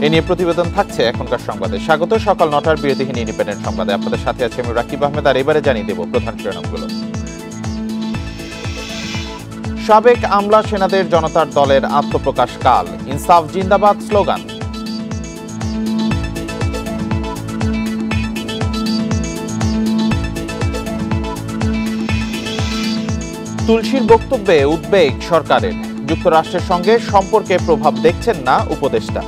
এ নিয়ে প্রতিবেদন থাকছে এখনকার সংবাদে। স্বাগত সকাল ৯টার বিরতিহীন ইন্ডিপেন্ডেন্ট সংবাদে। আপনাদের সাথে আছি আমি রাকিব আহমেদ। আর এবারে জানিয়ে দেব প্রধান শিরোনামগুলো। সাবেক আমলা সেনাদের জনতার দলের আত্মপ্রকাশ কাল, ইনসাফ জিন্দাবাদ স্লোগান। তুলসীর বক্তব্যে উদ্বেগ সরকারের, যুক্তরাষ্ট্রের সঙ্গে সম্পর্কে প্রভাব দেখছেন না উপদেষ্টা।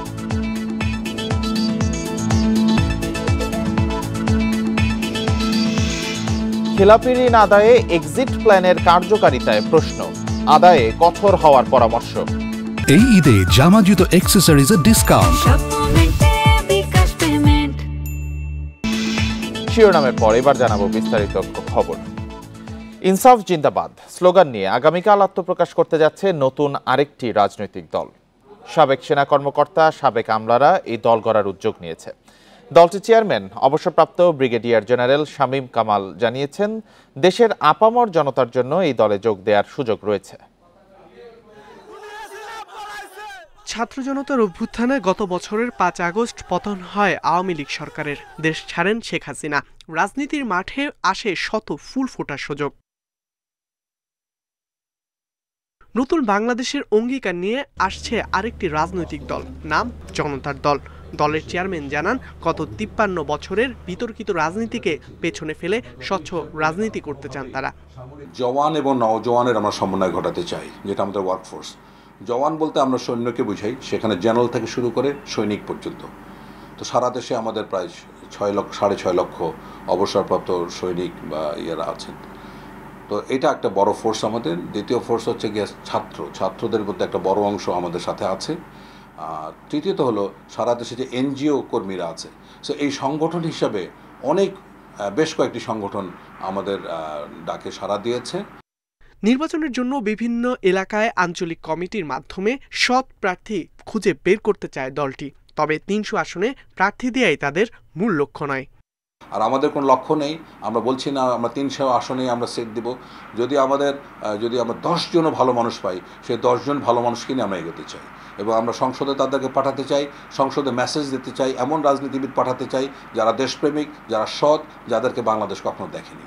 খেলাপি ঋণ আদায়ে এক্সিট প্ল্যানের কার্যকারিতায় প্রশ্ন, আদায়ে কঠোর হওয়ার পরামর্শ। এই ঈদে জামা জুতো অ্যাক্সেসরিজের ডিসকাউন্ট। শিরোনামের পর এবার জানাবো বিস্তারিত খবর। ইনসাফ জিন্দাবাদ স্লোগান নিয়ে আগামীকাল আত্মপ্রকাশ করতে যাচ্ছে নতুন আরেকটি রাজনৈতিক দল। সাবেক সেনা কর্মকর্তা, সাবেক আমলারা এই দল গড়ার উদ্যোগ নিয়েছে। দলটির চেয়ারম্যান অবসরপ্রাপ্ত ব্রিগেডিয়ার জেনারেল শামীম কামাল জানিয়েছেন, দেশের আপামর জনতার জন্য এই দলে যোগ দেওয়ার সুযোগ রয়েছে। ছাত্র জনতার অভ্যুত্থানে গত বছরের ৫ আগস্ট পতন হয় আওয়ামী লীগ সরকারের। দেশ ছাড়েন শেখ হাসিনা। রাজনীতির মাঠে আসে শত ফুল ফোটার সুযোগ। নতুন বাংলাদেশের অঙ্গীকার নিয়ে আসছে আরেকটি রাজনৈতিক দল, নাম জনতার দল। দলের চেয়ারম্যান জানান, গত ৫৩ বছরের বিতর্কিত রাজনীতিকে পেছনে ফেলে স্বচ্ছ রাজনীতি করতে চান তারা। জওয়ান এবং নওজওয়ানের আমরা সমন্বয় ঘটাতে চাই, যেটা আমাদের ওয়ার্কফোর্স। জওয়ান বলতে আমরা সৈন্যকে বুঝাই, সেখানে জেনারেল থেকে শুরু করে সৈনিক পর্যন্ত। তো সারা দেশে আমাদের প্রায় ৬.৫ লক্ষ অবসরপ্রাপ্ত সৈনিক বা ইয়েরা আছেন। তো এটা একটা বড় ফোর্স আমাদের। দ্বিতীয় ফোর্স হচ্ছে গিয়ে ছাত্রদের মধ্যে একটা বড় অংশ আমাদের সাথে আছে। তৃতীয়ত হলো সারা দেশে যে এনজিও কর্মীরা আছে। সো এই সংগঠন হিসাবে বেশ কয়েকটি সংগঠন আমাদের ডাকে সাড়া দিয়েছে। নির্বাচনের জন্য বিভিন্ন এলাকায় আঞ্চলিক কমিটির মাধ্যমে সৎ প্রার্থী খুঁজে বের করতে চায় দলটি। তবে ৩০০ আসনে প্রার্থী দেয়াই তাদের মূল লক্ষ্য নয়। আর আমাদের কোনো লক্ষ্য নেই, আমরা বলছি না আমরা ৩০০ আসনেই আমরা সিট দিব। যদি আমরা ১০ জনও ভালো মানুষ পাই, সেই ১০ জন ভালো মানুষকে নিয়ে আমরা এগোতে চাই এবং আমরা সংসদে তাদেরকে পাঠাতে চাই, সংসদে মেসেজ দিতে চাই, এমন রাজনীতিবিদ পাঠাতে চাই যারা দেশপ্রেমিক, যারা সৎ, যাদেরকে বাংলাদেশ কখনো দেখেনি।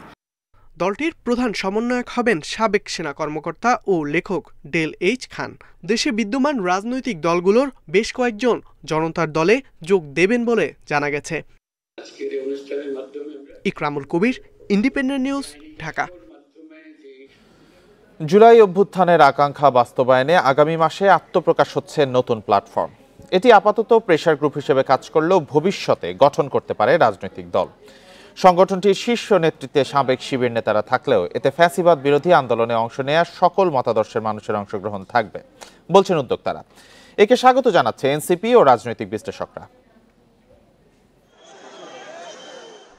দলটির প্রধান সমন্বয়ক হবেন সাবেক সেনা কর্মকর্তা ও লেখক ডেল এইচ খান। দেশে বিদ্যমান রাজনৈতিক দলগুলোর বেশ কয়েকজন জনতার দলে যোগ দেবেন বলে জানা গেছে। ইকরামুল কবির, ইন্ডিপেন্ডেন্ট নিউজ, ঢাকা। জুলাই অভ্যুত্থানের আকাঙ্ক্ষা বাস্তবায়নে আগামী মাসে আত্মপ্রকাশ হচ্ছে নতুন প্ল্যাটফর্ম। এটি আপাতত প্রেসার গ্রুপ হিসেবে কাজ করলেও ভবিষ্যতে গঠন করতে পারে রাজনৈতিক দল। সংগঠনটির শীর্ষ নেতৃত্বে সাবেক শিবির নেতারা থাকলেও এতে ফ্যাসিবাদ বিরোধী আন্দোলনে অংশ নেওয়া সকল মতাদর্শের মানুষের অংশগ্রহণ থাকবে বলছেন উদ্যোক্তারা। একে স্বাগত জানাচ্ছে এনসিপি ও রাজনৈতিক বিশ্লেষকরা।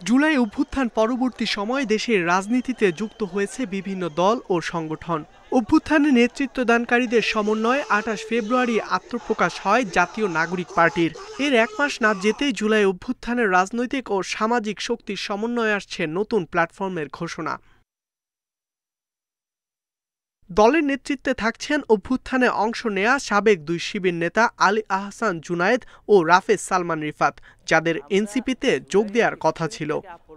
জুলাই অভ্যুত্থান পরবর্তী সময়ে দেশের রাজনীতিতে যুক্ত হয়েছে বিভিন্ন দল ও সংগঠন। অভ্যুত্থানে নেতৃত্বদানকারীদের সমন্বয়ে ২৮ ফেব্রুয়ারি আত্মপ্রকাশ হয় জাতীয় নাগরিক পার্টির। এর ১ মাস না যেতেই জুলাই অভ্যুত্থানের রাজনৈতিক ও সামাজিক শক্তির সমন্বয়ে আসছে নতুন প্ল্যাটফর্মের ঘোষণা। দলের নেতৃত্বে থাকছেন অভ্যুত্থানে অংশ নেয়া সাবেক ২ শিবির নেতা আলী আহসান জুনায়েদ ও রাফেজ সালমান রিফাত, যাদের এনসিপিতে যোগ দেওয়ার কথা ছিল।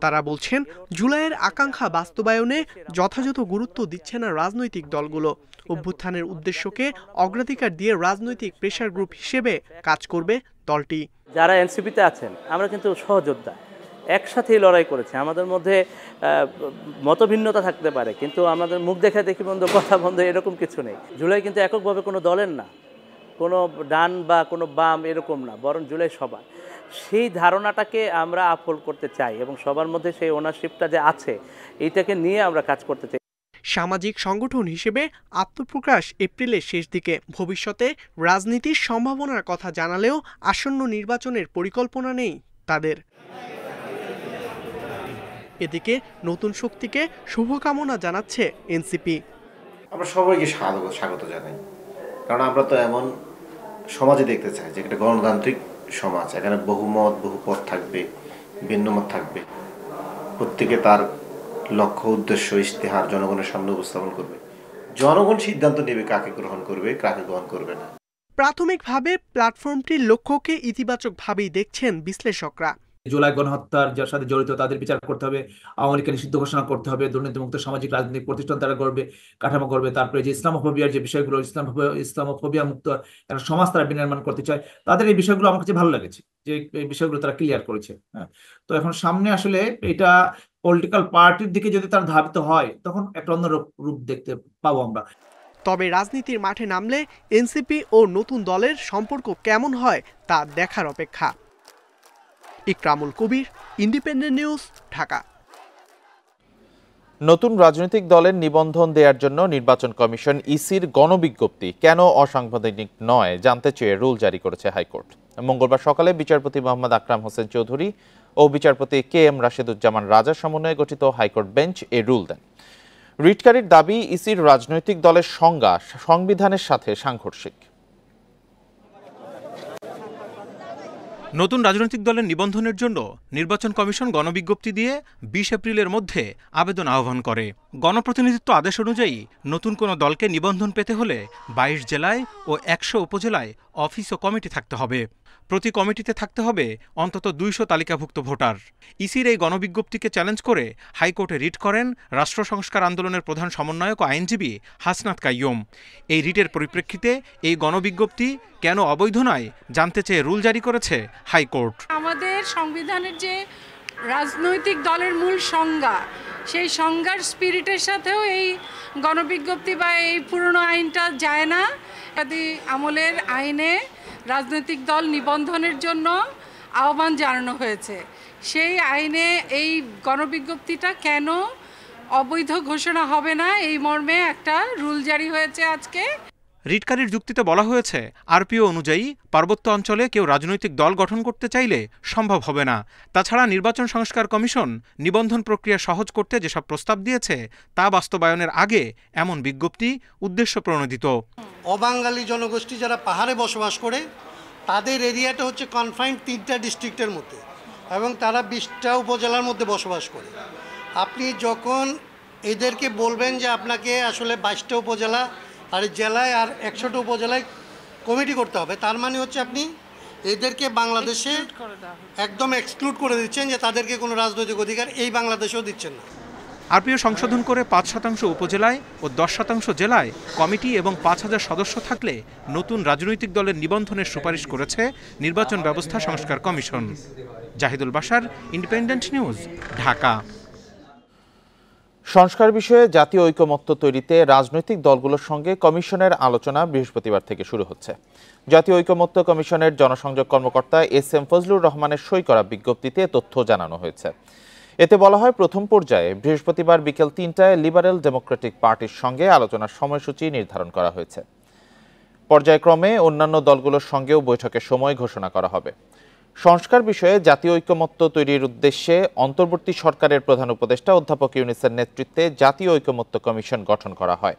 তারা বলছেন, জুলাইয়ের আকাঙ্ক্ষা বাস্তবায়নে যথাযথ গুরুত্ব দিচ্ছে না রাজনৈতিক দলগুলো। অভ্যুত্থানের উদ্দেশ্যকে অগ্রাধিকার দিয়ে রাজনৈতিক প্রেসার গ্রুপ হিসেবে কাজ করবে দলটি। যারা এনসিপিতে আছেন আমরা কিন্তু সহযোদ্ধা, একসাথেই লড়াই করেছে। আমাদের মধ্যে মতভিন্নতা থাকতে পারে, কিন্তু আমাদের মুখ দেখা দেখি বন্ধ, কথা বন্ধ, এরকম কিছু নেই। জুলাই কিন্তু এককভাবে কোনো দলের না, কোনো ডান বা কোনো বাম এরকম না, বরং জুলাই সবার। সেই ধারণাটাকে আমরা আপহোল্ড করতে চাই এবং সবার মধ্যে সেই ওনারশিপটা যে আছে এইটাকে নিয়ে আমরা কাজ করতে চাই। সামাজিক সংগঠন হিসেবে আত্মপ্রকাশ এপ্রিলের শেষ দিকে। ভবিষ্যতে রাজনীতির সম্ভাবনার কথা জানালেও আসন্ন নির্বাচনের পরিকল্পনা নেই তাদের। এদিকে নতুন শক্তিকে শুভকামনা জানাচ্ছে এনসিপি। আমরা সবাইকে স্বাগত জানাই, কারণ আমরা তো এমন সমাজে দেখতে চাই যে একটা গণতান্ত্রিক সমাজ। এখানে বহুমত, বহুপথ থাকবে, ভিন্নমত থাকবে, প্রত্যেকে তার লক্ষ্য, উদ্দেশ্য, ইশতেহার জনগণের সামনে উপস্থাপন করবে। জনগণ সিদ্ধান্ত নেবে কাকে গ্রহণ করবে, কাকে গ্রহণ করবে না। প্রাথমিকভাবে প্ল্যাটফর্মটির লক্ষ্যকে ইতিবাচকভাবেই দেখছেন বিশ্লেষকরা। জুলাই গণহত্যার যার সাথে জড়িত তাদের বিচার করতে হবে, আওয়ামী লীগকে নিষিদ্ধ ঘোষণা করতে হবে, দুর্নীতিমুক্ত সামাজিক রাজনৈতিক প্রতিষ্ঠান তারা করবে, কাঠামো করবে, তারপরে যে ইসলামোফোবিয়ার যে বিষয়গুলো, ইসলামোফোবিয়া মুক্ত একটা সমাজ তারা বিনির্মাণ করতে চায়, তাদের এই বিষয়গুলো আমার কাছে ভালো লেগেছে যে এই বিষয়গুলো তারা ক্লিয়ার করেছে। হ্যাঁ, তো এখন সামনে আসলে এটা পলিটিক্যাল পার্টির দিকে যদি তারা ধাবিত হয় তখন একটা অন্য রূপ দেখতে পাবো আমরা। তবে রাজনীতির মাঠে নামলে এনসিপি ও নতুন দলের সম্পর্ক কেমন হয় তা দেখার অপেক্ষা। ইকরামুল কবির, ইন্ডিপেন্ডেন্ট নিউজ, ঢাকা। নতুন রাজনৈতিক দলের নিবন্ধন দেওয়ার জন্য নির্বাচন কমিশন ইসির গণবিজ্ঞপ্তি কেন অসাংবিধানিক নয় জানতে চেয়ে রুল জারি করেছে হাইকোর্ট। মঙ্গলবার সকালে বিচারপতি মোহাম্মদ আকরাম হোসেন চৌধুরী ও বিচারপতি কে এম রাশেদুজ্জামান রাজার সমন্বয়ে গঠিত হাইকোর্ট বেঞ্চ এই রুল দেন। রিটকারীর দাবি, ইসির রাজনৈতিক দলের সংজ্ঞা সংবিধানের সাথে সাংঘর্ষিক। নতুন রাজনৈতিক দলের নিবন্ধনের জন্য নির্বাচন কমিশন গণবিজ্ঞপ্তি দিয়ে ২০ এপ্রিলের মধ্যে আবেদন আহ্বান করে। গণপ্রতিনিধিত্ব আদেশ অনুযায়ী নতুন কোনো দলকে নিবন্ধন পেতে হলে ২২ জেলায় ও ১০০ উপজেলায় অফিস ও কমিটি থাকতে হবে। প্রতি কমিটিতে থাকতে হবে অন্তত ২০০ তালিকাভুক্ত ভোটার। ইসির এই গণবিজ্ঞপ্তিকে চ্যালেঞ্জ করে হাইকোর্টে রিট করেন রাষ্ট্র সংস্কার আন্দোলনের প্রধান সমন্বয়ক ও আইনজীবী হাসনাত কাইয়ুম। এই রিটের পরিপ্রেক্ষিতে এই গণবিজ্ঞপ্তি কেন অবৈধ নয় জানতে চেয়ে রুল জারি করেছে হাইকোর্ট। আমাদের সংবিধানের যে রাজনৈতিক দলের মূল সংজ্ঞা, সেই সংজ্ঞার স্পিরিটের সাথেও এই গণবিজ্ঞপ্তি বা এই পুরনো আইনটা যায় না। আমলের আইনে রাজনৈতিক দল নিবন্ধনের জন্য আহ্বান জানানো হয়েছে, সেই আইনে এই গণবিজ্ঞপ্তিটা কেন অবৈধ ঘোষণা হবে না এই মর্মে একটা রুল জারি হয়েছে আজকে। রিটকারীর যুক্তিতে বলা হয়েছে, আরপিও অনুযায়ী পার্বত্য অঞ্চলে কেউ রাজনৈতিক দল গঠন করতে চাইলে সম্ভব হবে না। তাছাড়া নির্বাচন সংস্কার কমিশন নিবন্ধন প্রক্রিয়া সহজ করতে যেসব প্রস্তাব দিয়েছে তা বাস্তবায়নের আগে এমন বিজ্ঞপ্তি উদ্দেশ্য প্রণোদিত। অবাঙালি জনগোষ্ঠী যারা পাহাড়ে বসবাস করে তাদের এরিয়াটা হচ্ছে কনফাইন্ড 3টা ডিস্ট্রিক্টের মধ্যে এবং তারা 20টা উপজেলার মধ্যে বসবাস করে। আপনি যখন এদেরকে বলবেন যে আপনাকে আসলে 22টা উপজেলা আর জেলায় আর 100টা উপজেলায় কমিটি করতে হবে, তার মানে হচ্ছে আপনি এদেরকে বাংলাদেশে একদম এক্সক্লুড করে দিচ্ছেন, যে তাদেরকে কোনো রাজনৈতিক অধিকার এই বাংলাদেশেও দিচ্ছেন না। আরপিও সংশোধন করে ৫% উপজেলায় ও 10% জেলায় কমিটি এবং ৫,০০০ সদস্য থাকলে নতুন রাজনৈতিক দলের নিবন্ধনের সুপারিশ করেছে নির্বাচন ব্যবস্থা সংস্কার কমিশন। Zahidul Bashar, independent news, Dhaka. সংস্কার বিষয়ে জাতীয় ঐকমত্য তৈরিতে রাজনৈতিক দলগুলোর সঙ্গে কমিশনের আলোচনা বৃহস্পতিবার থেকে শুরু হচ্ছে। জাতীয় ঐকমত্য কমিশনের জনসংযোগ কর্মকর্তা এস এম ফজলুর রহমানের সই করা বিজ্ঞপ্তিতে তথ্য জানানো হয়েছে। এতে বলা হয়, প্রথম পর্যায়ে বৃহস্পতিবার বিকেল ৩টায় লিবারেল ডেমোক্রেটিক পার্টির সঙ্গে আলোচনার সময়সূচি নির্ধারণ করা হয়েছে। পর্যায়ক্রমে অন্যান্য দলগুলোর সঙ্গেও বৈঠকের সময় ঘোষণা করা হবে। সংস্কার বিষয়ে জাতীয় ঐকমত্য তৈরির উদ্দেশ্যে অন্তর্বর্তী সরকারের প্রধান উপদেষ্টা অধ্যাপক ইউনূসের নেতৃত্বে জাতীয় ঐকমত্য কমিশন গঠন করা হয়।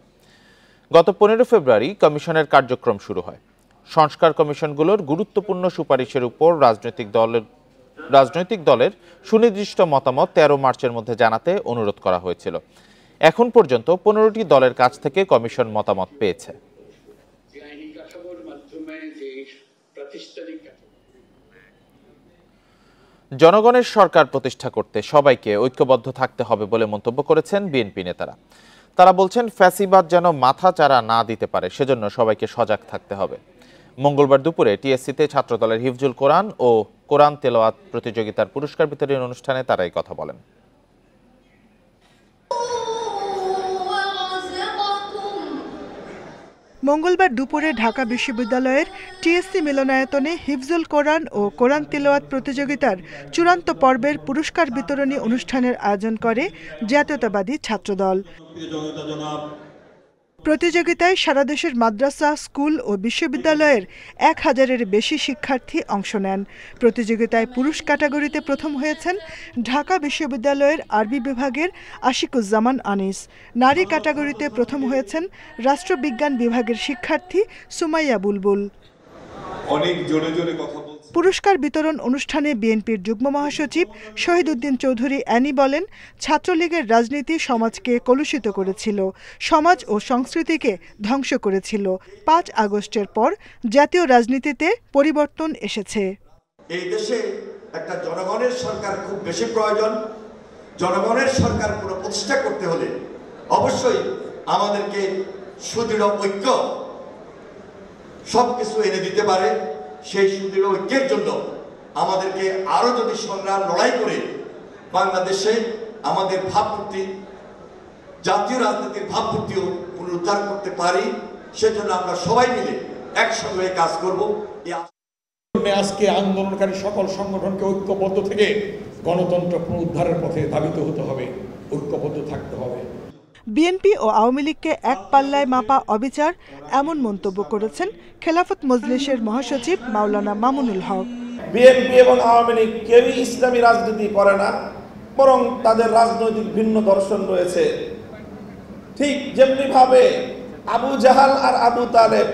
গত 15 ফেব্রুয়ারি কমিশনের কার্যক্রম শুরু হয়। সংস্কার কমিশনগুলোর গুরুত্বপূর্ণ সুপারিশের উপর রাজনৈতিক দলের সুনির্দিষ্ট মতামত 13 মার্চের মধ্যে জানাতে অনুরোধ করা হয়েছিল। এখন পর্যন্ত 15টি দলের কাছ থেকে কমিশন মতামত পেয়েছে। জনগণের সরকার প্রতিষ্ঠা করতে সবাইকে ঐক্যবদ্ধ থাকতে হবে বলে মন্তব্য করেছেন বিএনপি নেতারা। তারা বলছেন, ফ্যাসিবাদ যেন মাথা চারা না দিতে পারে, সেজন্য সবাইকে সজাগ থাকতে হবে। মঙ্গলবার দুপুরে টিএসসিতে ছাত্রদলের হিফজুল কোরআন ও কোরআন তেলাওয়াত প্রতিযোগিতার পুরস্কার বিতরণী অনুষ্ঠানে তারা এই কথা বলেন। মঙ্গলবার দুপুরে ঢাকা বিশ্ববিদ্যালয়ের টিএসসি মিলনায়তনে হিফজুল কোরআন ও কোরআন তেলাওয়াত প্রতিযোগিতার চূড়ান্ত পর্বের পুরস্কার বিতরণী অনুষ্ঠানের আয়োজন করে জাতীয়তাবাদী ছাত্রদল। প্রতিযোগিতায় সারা দেশের মাদ্রাসা, স্কুল ও বিশ্ববিদ্যালয়ের 1000-এর বেশি শিক্ষার্থী অংশ নেন। প্রতিযোগিতায় পুরুষ ক্যাটাগরিতে প্রথম হয়েছেন ঢাকা বিশ্ববিদ্যালয়ের আরবি বিভাগের আশিকুজ্জামান আনিস। নারী ক্যাটাগরিতে প্রথম হয়েছেন রাষ্ট্রবিজ্ঞান বিভাগের শিক্ষার্থী সুমাইয়া বুলবুল। অনেক জোরে জোরে কথা বলছে। পুরস্কার বিতরণ অনুষ্ঠানে বিএনপির যুগ্ম মহাসচিব শহীদ উদ্দিন চৌধুরী অ্যানি বলেন, ছাত্রলীগের রাজনীতি সমাজকে কলুষিত করেছিল, সমাজ ও সংস্কৃতিকে ধ্বংস করেছিল। ৫ আগস্টের পর জাতীয় রাজনীতিতে পরিবর্তন এসেছে। এই দেশে একটা জনগণের সরকার খুব বেশি প্রয়োজন। জনগণের সরকার পুরো প্রতিষ্ঠা করতে হলে অবশ্যই আমাদেরকে সুদৃঢ় ঐক্য সবকিছু এনে দিতে পারে। সেই সুদৃঢ় ঐক্যের জন্য আমাদেরকে আরো যদি সংগ্রাম লড়াই করে বাংলাদেশে আমাদের ভাবমূর্তি, জাতীয় রাজনীতির ভাবমূর্তিও পুনরুদ্ধার করতে পারি, সেজন্য আমরা সবাই মিলে একসঙ্গে কাজ করব। আজকে আন্দোলনকারী সকল সংগঠনকে ঐক্যবদ্ধ থেকে গণতন্ত্র পুনরুদ্ধারের পথে ধাবিত হতে হবে, ঐক্যবদ্ধ থাকতে হবে। বিএনপি ও আওয়ামী লীগকে এক পাল্লায় মাপা অবিচার, এমন মন্তব্য করেছেন খেলাফত মজলিসের মহাসচিব মাওলানা মামুনুল হক। বিএনপি এবং আওয়ামী লীগ কেউই ইসলামী রাজনীতি করে না, বরং তাদের রাজনৈতিক ভিন্ন দর্শন রয়েছে। ঠিক যেমনি ভাবে আবু জাহাল আর আবু তালেব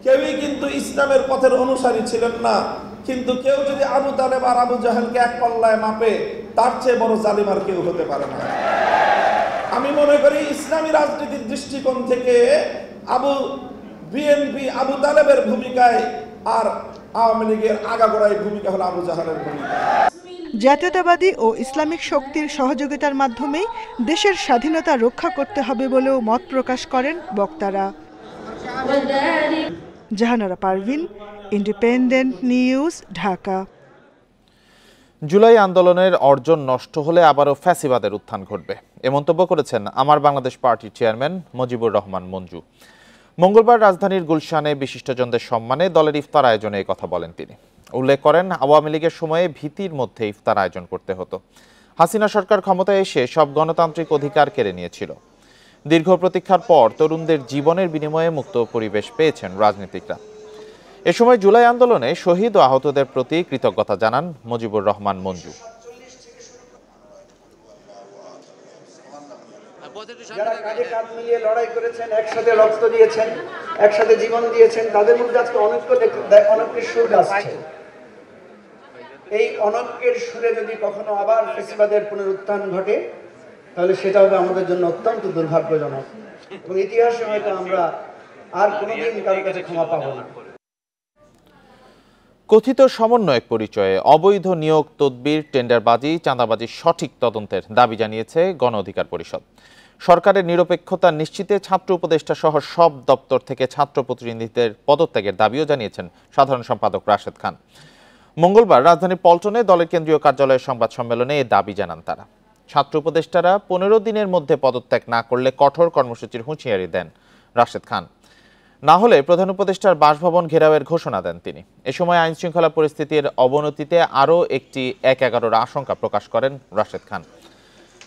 কেউই কিন্তু ইসলামের পথের অনুসারী ছিলেন না, কিন্তু কেউ যদি আবু তালেব আর আবু জাহালকে এক পাল্লায় মাপে, তার চেয়ে বড় জালিম আর কেউ হতে পারে না। আমি মনে করি ইসলামী রাজনীতির দৃষ্টিকোণ থেকে বিএনপি আবু তালেবের ভূমিকায় আর আওয়ামী লীগের আগাগোড়ায় ভূমিকা হলো আবু জাহালের ভূমিকা। জাতীয়তাবাদী ও ইসলামিক শক্তির সহযোগিতার মাধ্যমেই দেশের স্বাধীনতা রক্ষা করতে হবে বলেও মত প্রকাশ করেন বক্তারা। Jahanara Parveen, independent news, Dhaka. July আন্দোলনের অর্জন নষ্ট হলে আবারও ফ্যাসিবাদের উত্থান ঘটবে, এ মন্তব্য করেছেন আমার বাংলাদেশ পার্টির চেয়ারম্যান মুজিবুর রহমান মঞ্জু। মঙ্গলবার রাজধানীর গুলশানে বিশিষ্টজনদের সম্মানে দলের ইফতার আয়োজনে এই কথা বলেন তিনি। উল্লেখ করেন, আওয়ামী লীগের সময়ে ভীতির মধ্যে ইফতার আয়োজন করতে হতো। হাসিনা সরকার ক্ষমতায় এসে সব গণতান্ত্রিক অধিকার কেড়ে নিয়েছিল। দীর্ঘ প্রতীক্ষার পর তরুণদের জীবনের বিনিময়ে মুক্ত পরিবেশ পেয়েছেন রাজনীতিকরা। এ সময় জুলাই আন্দোলনে শহীদ ও আহতদের প্রতি কৃতজ্ঞতা জানান মুজিবুর রহমান মঞ্জু। যারা কাঁধে কাঁধ মিলিয়ে লড়াই করেছেন, একসাথে রক্ত দিয়েছেন, একসাথে জীবন দিয়েছেন, তাদের মধ্যে আজকে অনৈক্যের সুর আসছে। এই অনৈক্যের সুরে যদি কখনো আবার ফ্যাসিবাদের পুনরুত্থান ঘটে, তাহলে সেটা হবে আমাদের জন্য অত্যন্ত দুর্ভাগ্যজনক, এবং ইতিহাসে হয়তো আমরা আর কোনোদিন কারোর কাছে ক্ষমা পাবো না। কথিত সমন্বয়ক পরিচয়ে অবৈধ নিয়োগ, তদবির, টেন্ডারবাজি, চাঁদাবাজির সঠিক তদন্তের দাবি জানিয়েছে গণ অধিকার পরিষদ। সরকারের নিরপেক্ষতা নিশ্চিতে ছাত্র উপদেষ্টা সহ সব দপ্তর থেকে ছাত্র প্রতিনিধিদের পদত্যাগের দাবিও জানিয়েছেন সাধারণ সম্পাদক রাশেদ খান। মঙ্গলবার রাজধানীর পল্টনে দলের কেন্দ্রীয় কার্যালয়ের সংবাদ সম্মেলনে এ দাবি জানান তারা। ছাত্র উপদেষ্টারা 15 দিনের মধ্যে পদত্যাগ না করলে কঠোর কর্মসূচির হুঁশিয়ারি দেন রাশেদ খান। না হলে প্রধান উপদেষ্টার বাসভবন ঘেরাওয়ের ঘোষণা দেন তিনি। এ সময় আইন শৃঙ্খলা পরিস্থিতির অবনতিতে আরও একটি 1-11-র আশঙ্কা প্রকাশ করেন রাশেদ খান।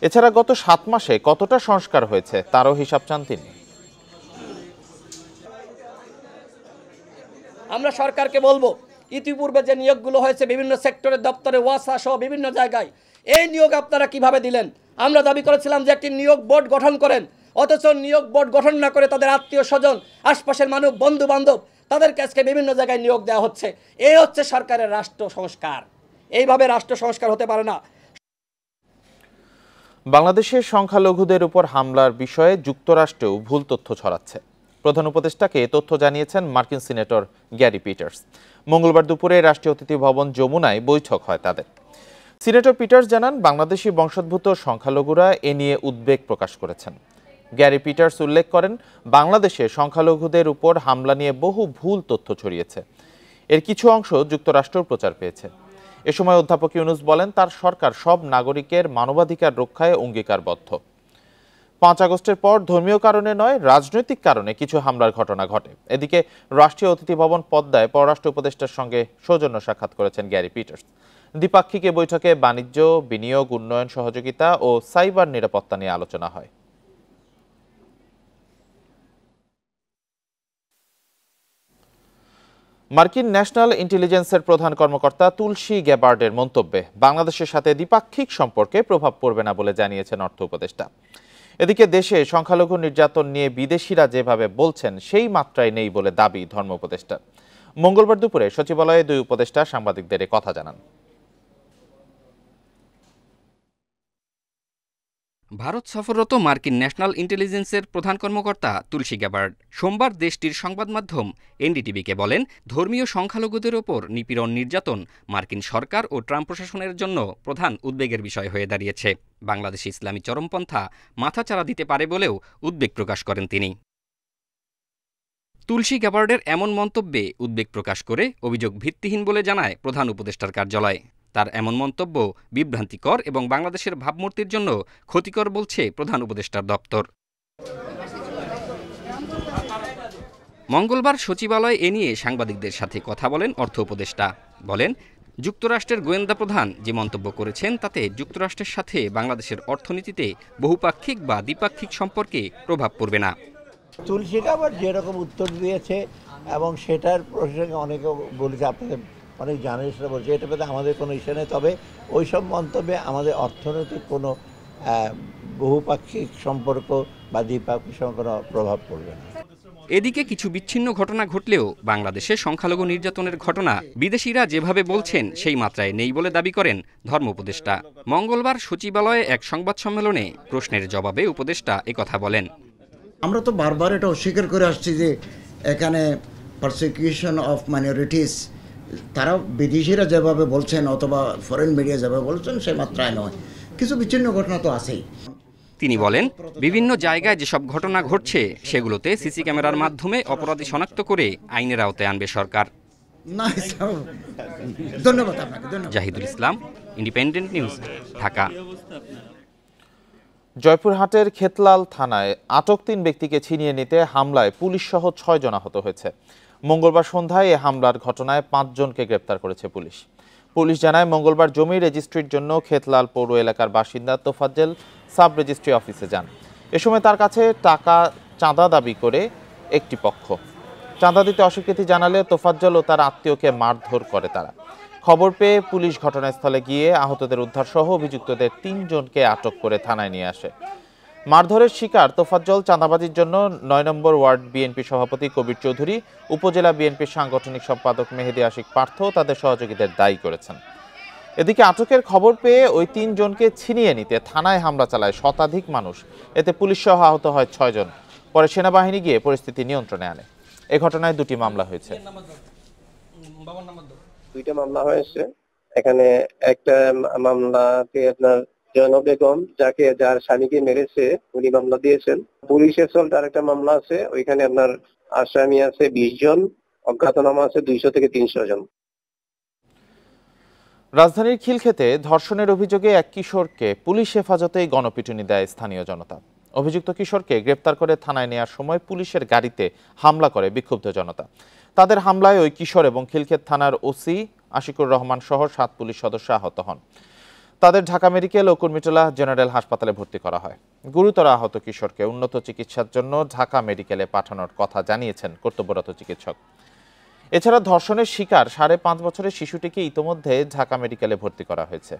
এছাড়া গত 7 মাসে কতটা সংস্কার হয়েছে তারও হিসাব চান তিনি। আমরা সরকারকে বলবো, ইতিপূর্বে যে নিয়োগগুলো হয়েছে বিভিন্ন সেক্টরের দপ্তরে, ওয়াসা সহ বিভিন্ন জায়গায়, এই নিয়োগ আপনারা কিভাবে দিলেন? আমরা দাবি করেছিলাম যে একটি নিয়োগ বোর্ড গঠন করেন, অথচ নিয়োগ বোর্ড গঠন না করে তাদের আত্মীয় স্বজন, আশপাশের মানুষ, বন্ধু বান্ধব, তাদের কাছে বিভিন্ন জায়গায় নিয়োগ দেওয়া হচ্ছে। এই হচ্ছে সরকারের রাষ্ট্র সংস্কার। এইভাবে রাষ্ট্র সংস্কার হতে পারে না। বাংলাদেশের সংখ্যালঘুদের উপর হামলার বিষয়ে যুক্তরাষ্ট্রেও ভুল তথ্য ছড়াচ্ছে। প্রধান উপদেষ্টাকে এ তথ্য জানিয়েছেন মার্কিন সিনেটর গ্যারি পিটার্স। মঙ্গলবার দুপুরে রাষ্ট্রীয় অতিথি ভবন যমুনায় বৈঠক হয় তাদের। সিনেটর পিটার্স জানান, বাংলাদেশি বংশোদ্ভূত সংখ্যালঘুরা এ নিয়ে উদ্বেগ প্রকাশ করেছেন। গ্যারি পিটার্স উল্লেখ করেন, বাংলাদেশে সংখ্যালঘুদের উপর হামলা নিয়ে বহু ভুল তথ্য ছড়িয়েছে। এর কিছু অংশ যুক্তরাষ্ট্র প্রচার পেয়েছে। এ সময় অধ্যাপক ইউনুস বলেন, তার সরকার সব নাগরিকের মানবাধিকার রক্ষায় অঙ্গীকারবদ্ধ। 5 আগস্টের পর ধর্মীয় কারণে নয়, রাজনৈতিক কারণে কিছু হামলার ঘটনা ঘটে। এদিকে রাষ্ট্রীয় অতিথি ভবন পদ্মায় পররাষ্ট্র উপদেষ্টার সঙ্গে সৌজন্য সাক্ষাৎ করেছেন গ্যারি পিটার্স। দ্বিপাক্ষিক এ বৈঠকে বাণিজ্য, বিনিয়োগ, উন্নয়ন সহযোগিতা ও সাইবার নিরাপত্তা নিয়ে আলোচনা হয়। মার্কিন ন্যাশনাল ইন্টেলিজেন্সের প্রধান কর্মকর্তা তুলসী গ্যাবার্ডের মন্তব্যে বাংলাদেশের সাথে দ্বিপাক্ষিক সম্পর্কে প্রভাব পড়বে না বলে জানিয়েছেন অর্থ উপদেষ্টা। এদিকে দেশে সংখ্যালঘু নির্যাতন নিয়ে বিদেশিরা যেভাবে বলছেন সেই মাত্রায় নেই বলে দাবি ধর্ম উপদেষ্টা। মঙ্গলবার দুপুরে সচিবালয়ে দুই উপদেষ্টা সাংবাদিকদের কথা জানান। ভারত সফররত মার্কিন ন্যাশনাল ইন্টেলিজেন্সের প্রধান কর্মকর্তা তুলসী গ্যাবার্ড সোমবার দেশটির সংবাদ মাধ্যম এনডিটিভিকে বলেন, ধর্মীয় সংখ্যালঘুদের ওপর নিপীড়ন নির্যাতন মার্কিন সরকার ও ট্রাম্প প্রশাসনের জন্য প্রধান উদ্বেগের বিষয় হয়ে দাঁড়িয়েছে। বাংলাদেশে ইসলামী চরমপন্থা মাথাচাড়া দিতে পারে বলেও উদ্বেগ প্রকাশ করেন তিনি। তুলসী গ্যাবার্ডের এমন মন্তব্যে উদ্বেগ প্রকাশ করে অভিযোগ ভিত্তিহীন বলে জানায় প্রধান উপদেষ্টার কার্যালয়। তার এমন মন্তব্য বিভ্রান্তিকর এবং বাংলাদেশের ভাবমূর্তির জন্য ক্ষতিকর বলছে প্রধান উপদেষ্টার দপ্তর। মঙ্গলবার সচিবালয়ে এ নিয়ে সাংবাদিকদের সাথে কথা বলেন অর্থ উপদেষ্টা। বলেন, যুক্তরাষ্ট্রের গোয়েন্দা প্রধান যে মন্তব্য করেছেন তাতে যুক্তরাষ্ট্রের সাথে বাংলাদেশের অর্থনীতিতে বহুপাক্ষিক বা দ্বিপাক্ষিক সম্পর্কে প্রভাব পড়বে না। তুলসী গ্যাবার্ড যেরকম উত্তর দিয়েছে এবং সেটার প্রসঙ্গে অনেকে বলেছে, আপনাদের অনেক জানে, সেটা বলছে, এটা পেতে আমাদের কোনো ইস্যু নেই। তবে ওইসব মন্তব্যে আমাদের অর্থনৈতিক কোনো বহুপাক্ষিক সম্পর্ক বা দ্বিপাক্ষিক কোনো প্রভাব পড়বে না। এদিকে কিছু বিচ্ছিন্ন ঘটনা ঘটলেও বাংলাদেশে সংখ্যালঘু নির্যাতনের ঘটনা বিদেশিরা যেভাবে বলছেন সেই মাত্রায় নেই বলে দাবি করেন ধর্ম উপদেষ্টা। মঙ্গলবার সচিবালয়ে এক সংবাদ সম্মেলনে প্রশ্নের জবাবে উপদেষ্টা একথা বলেন। আমরা তো বারবার এটা অস্বীকার করে আসছি যে এখানে পারসিকিউশন অফ মাইনরিটিস তারা বিদেশিরা যেভাবে বলছেন অথবা ফরেন মিডিয়া যেভাবে বলছেন সে মাত্রায় নয়, কিছু বিচ্ছিন্ন ঘটনা তো আছেই। তিনি বলেন, বিভিন্ন জায়গায় যেসব ঘটনা ঘটছে সেগুলোতে সিসি ক্যামেরার মাধ্যমে অপরাধী শনাক্ত করে আইনের আওতায় আনবে সরকার। ধন্যবাদ আপনাকে। জাহিদুল ইসলাম, ইন্ডিপেন্ডেন্ট নিউজ, ঢাকা। জয়পুরহাটের খেতলাল থানায় আটক 3 ব্যক্তিকে ছিনিয়ে নিতে হামলায় পুলিশ সহ 6 জন আহত হয়েছে। মঙ্গলবার সন্ধ্যায় এ হামলার ঘটনায় 5 জনকে গ্রেপ্তার করেছে পুলিশ। পুলিশ জানায়, মঙ্গলবার জমি রেজিস্ট্রির জন্য খেতলাল পৌর এলাকার বাসিন্দা তোফাজ্জল সাব রেজিস্ট্রি অফিসে যান। এ সময় তার কাছে টাকা চাঁদা দাবি করে একটি পক্ষ। চাঁদা দিতে অস্বীকৃতি জানালে তোফাজ্জল ও তার আত্মীয়কে মারধর করে তারা। খবর পেয়ে পুলিশ ঘটনাস্থলে গিয়ে আহতদের উদ্ধার সহ অভিযুক্তদের 3 জনকে আটক করে থানায় নিয়ে আসে। মারধরের শিকার তোফাজ্জল চাঁদাবাজির জন্য 9 নম্বর ওয়ার্ড বিএনপি সভাপতি কবির চৌধুরী, উপজেলা বিএনপির সাংগঠনিক সম্পাদক মেহেদী আশিক পার্থ তাদের সহযোগীদের দায়ী করেছেন। এদিকে আটকের খবর পেয়ে ওই 3 জনকে ছিনিয়ে নিতে থানায় হামলা চালায় শতাধিক মানুষ। এতে পুলিশ সহ আহত হয় 6 জন। পরে সেনাবাহিনী গিয়ে পরিস্থিতি নিয়ন্ত্রণে আনে। এ ঘটনায় 2টি মামলা হয়েছে। 2টা মামলা হয়েছে। এখানে একটা মামলাতে আপনার জয়নব বেগম যার স্বামীকে মেরেছে উনি মামলা দিয়েছেন। পুলিশ অ্যাসল্ট আরেকটা মামলা আছে, ওইখানে আপনার আসামি আছে 20 জন, অজ্ঞাতনামা আছে 200 থেকে 300 জন। রাজধানীর খিলক্ষেতে ধর্ষণের অভিযোগে এক কিশোরকে পুলিশ হেফাজতেই গণপিটুনি দেয় স্থানীয় জনতা। অভিযুক্ত কিশোরকে গ্রেপ্তার করে থানায় নেওয়ার সময় পুলিশের গাড়িতে হামলা করে বিক্ষুব্ধ জনতা। তাদের হামলায় ওই কিশোর এবং খিলক্ষেত থানার ওসি আশিকুর রহমান সহ 7 পুলিশ সদস্য আহত হন। তাদের ঢাকা মেডিকেল ও কুর্মিটোলা জেনারেল হাসপাতালে ভর্তি করা হয়। গুরুতর আহত কিশোরকে উন্নত চিকিৎসার জন্য ঢাকা মেডিকেলে পাঠানোর কথা জানিয়েছেন কর্তব্যরত চিকিৎসক। এছাড়া ধর্ষণের শিকার 5.5 বছরের শিশুটিকে ইতোমধ্যে ঢাকা মেডিকেলে ভর্তি করা হয়েছে।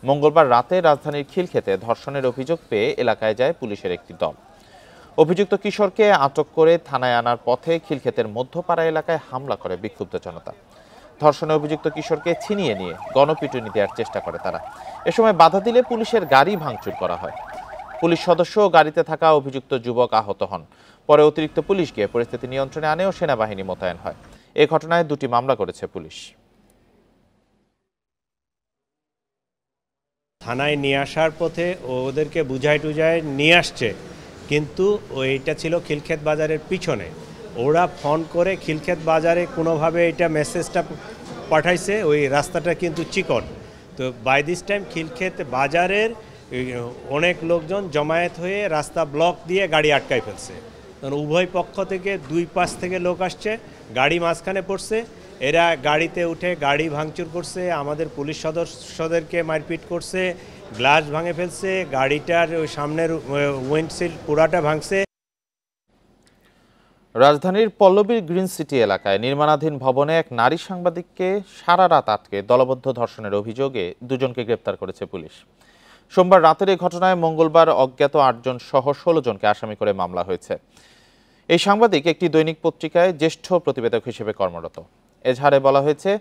মঙ্গলবার রাতে রাজধানীর খিলক্ষেতে ধর্ষণের অভিযোগ পেয়ে এলাকায় যায় পুলিশের একটি দল। অভিযুক্ত কিশোরকে আটক করে থানায় আনার পথে খিলক্ষেতের মধ্যপাড়া এলাকায় হামলা করে বিক্ষুব্ধ জনতা। ধর্ষণে অভিযুক্ত কিশোরকে ছিনিয়ে নিয়ে গণপিটুনি দেওয়ার চেষ্টা করে তারা। এ সময় বাধা দিলে পুলিশের গাড়ি ভাঙচুর করা হয়। পুলিশ সদস্য ও গাড়িতে থাকা অভিযুক্ত যুবক আহত হন। পরে অতিরিক্ত পুলিশ গিয়ে পরিস্থিতি নিয়ন্ত্রণে আনে ও সেনাবাহিনী মোতায়েন হয়। এ ঘটনায় 2টি মামলা করেছে পুলিশ। থানায় নিয়ে আসার পথে ওদেরকে বুঝাই টুজায় নিয়ে আসছে, কিন্তু ওইটা ছিল খিলক্ষেত বাজারের পিছনে। ওরা ফোন করে খিলক্ষেত বাজারে কোনোভাবে এটা মেসেজটা পাঠাইছে, ওই রাস্তাটা কিন্তু চিকন। তো বাই দিস টাইম খিলক্ষেত বাজারের অনেক লোকজন জমায়েত হয়ে রাস্তা ব্লক দিয়ে গাড়ি আটকায় ফেলছে। তখন উভয় পক্ষ থেকে 2 পাশ থেকে লোক আসছে, গাড়ি মাঝখানে পড়ছে। এরা গাড়িতে উঠে গাড়ি ভাঙচুর করছে, আমাদের পুলিশ সদস্যদেরকে মারপিট করছে, গ্লাস ভাঙে ফেলছে, গাড়িটার ওই সামনের উইন্ডশিল্ড পুরাটা ভাঙছে। রাজধানীর পল্লবীর গ্রিন সিটি এলাকায় নির্মাণাধীন ভবনে এক নারী সাংবাদিককে সারা রাত আটকে দলবদ্ধ ধর্ষণের অভিযোগে 2 জনকে গ্রেপ্তার করেছে পুলিশ। সোমবার রাতের এই ঘটনায় মঙ্গলবার অজ্ঞাত 8 জন সহ 16 জনকে আসামি করে মামলা হয়েছে। এই সাংবাদিক একটি দৈনিক পত্রিকায় জ্যেষ্ঠ প্রতিবেদক হিসেবে কর্মরত। এজাহারে বলা হয়েছে,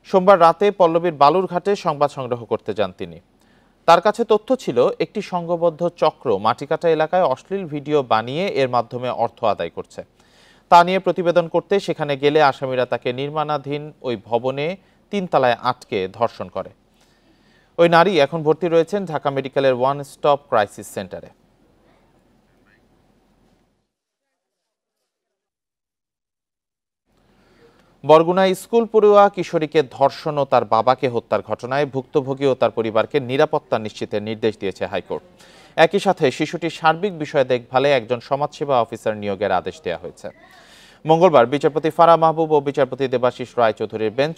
সোমবার রাতে পল্লবীর বালুরঘাটে সংবাদ সংগ্রহ করতে যান তিনি। তার কাছে তথ্য ছিল একটি সংঘবদ্ধ চক্র মাটিকাটা এলাকায় অশ্লীল ভিডিও বানিয়ে এর মাধ্যমে অর্থ আদায় করছে। তা নিয়ে প্রতিবেদন করতে সেখানে গেলে আসামিরা তাকে নির্মাণাধীন ওই ভবনে 3 তলায় আটকে ধর্ষণ করে। ওই নারী এখন ভর্তি রয়েছেন ঢাকা মেডিকেলের ওয়ান স্টপ ক্রাইসিস সেন্টারে। বরগুনায় স্কুল পড়ুয়া কিশোরীকে ধর্ষণ ও তার বাবাকে হত্যার ঘটনায় ভুক্তভোগী ও তার পরিবারকে নিরাপত্তা নিশ্চিতের নির্দেশ দিয়েছে হাইকোর্ট। একই সাথে শিশুটির সার্বিক বিষয় দেখভালে একজন সমাজসেবা অফিসার নিয়োগের আদেশ দেওয়া হয়েছে। মঙ্গলবার বিচারপতি ফারাহ মাহবুব ও বিচারপতি দেবাশিস রায়চৌধুরীর বেঞ্চ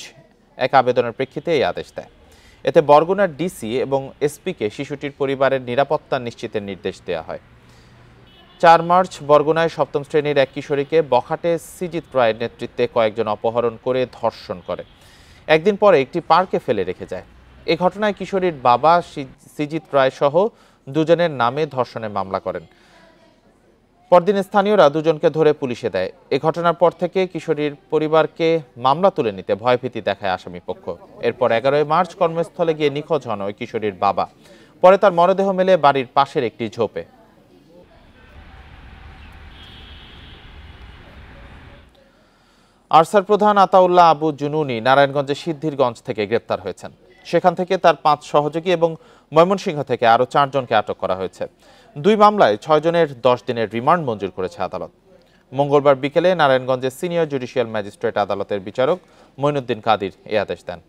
এক আবেদনের প্রেক্ষিতে এই আদেশ দেয়। এতে বরগুনার ডিসি এবং এসপিকে শিশুটির পরিবারের নিরাপত্তা নিশ্চিতের নির্দেশ দেওয়া হয়। 4 মার্চ বরগুনায় 7ম শ্রেণীর এক কিশোরীকে বখাটে সিজিত রায়ের নেতৃত্বে কয়েকজন অপহরণ করে ধর্ষণ করে। একদিন পরে একটি পার্কে ফেলে রেখে যায়। এই ঘটনায় কিশোরীর বাবা সিজিত রায় সহ দুজনের নামে ধর্ষণের মামলা করেন। পরদিন স্থানীয়রা দুজনকে ধরে পুলিশে দেয়। এ ঘটনার পর থেকে কিশোরীর পরিবারকে মামলা তুলে নিতে ভয়ভীতি দেখায় আসামি পক্ষ। এরপর 11 মার্চ কর্মস্থলে গিয়ে নিখোঁজ হন ওই কিশোরীর বাবা। পরে তার মরদেহ মেলে বাড়ির পাশের একটি ঝোপে। আরসার প্রধান আতাউল্লাহ আবু জুনুনি নারায়ণগঞ্জের সিদ্ধিরগঞ্জ থেকে গ্রেপ্তার হয়েছেন। সেখান থেকে তার 5 সহযোগী এবং ময়মনসিংহ থেকে আরও 4 জনকে আটক করা হয়েছে। 2 মামলায় 6 জনের 10 দিনের রিমান্ড মঞ্জুর করেছে আদালত। মঙ্গলবার বিকেলে নারায়ণগঞ্জের সিনিয়র জুডিশিয়াল ম্যাজিস্ট্রেট আদালতের বিচারক মঈনুদ্দিন কাদির এই আদেশ দেন।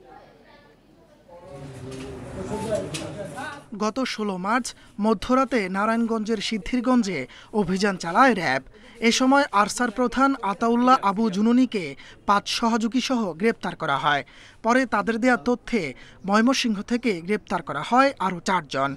গত 16 মার্চ মধ্যরাতে নারায়ণগঞ্জের সিদ্ধিরগঞ্জে অভিযান চালায় র্যাব। এ সময় আরসার প্রধান আতাউল্লাহ আবু জুনুনিকে 5 সহযোগী সহ গ্রেপ্তার করা হয়। পরে তাদের দেয়া তথ্যে ময়মনসিংহ থেকে গ্রেপ্তার করা হয় আরও 4 জন।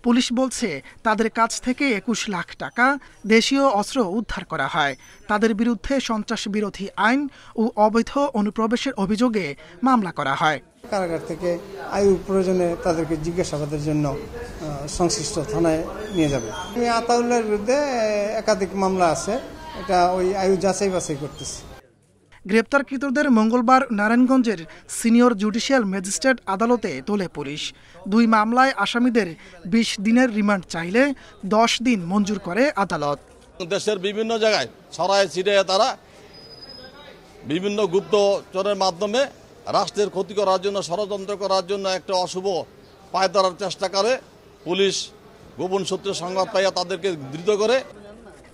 পুলিশ বলছে তাদের কাছ থেকে 21 লাখ টাকা, দেশীয় অস্ত্র উদ্ধার করা হয়। তাদের বিরুদ্ধে সন্ত্রাস বিরোধী আইন ও অবৈধ অনুপ্রবেশের অভিযোগে মামলা করা হয়। কারাগার থেকে আয়ুর প্রয়োজনে তাদেরকে জিজ্ঞাসাবাদের জন্য সংশ্লিষ্ট থানায় নিয়ে যাবে। আমি আতাউল্লাহর বিরুদ্ধে একাধিক মামলা আছে, এটা ওই আয়ু যাচাই বাছাই করতেছি। গ্রেপ্তারকৃতদের মঙ্গলবার নারায়ণগঞ্জের সিনিয়র জুডিশিয়াল ম্যাজিস্ট্রেট আদালতে তোলে পুলিশ। 2 মামলায় আসামিদের 20 দিনের রিমান্ড চাইলে 10 দিন মঞ্জুর করে আদালত। দেশের বিভিন্ন জায়গায় ছড়ায় ছিটিয়ে তারা বিভিন্ন গুপ্তচরের মাধ্যমে রাষ্ট্রের ক্ষতি করার জন্য, ষড়যন্ত্র করার জন্য একটা অশুভ পায় ধরার চেষ্টা করে। পুলিশ গোপন সূত্রে সংবাদ পাইয়া তাদেরকে ধৃত করে।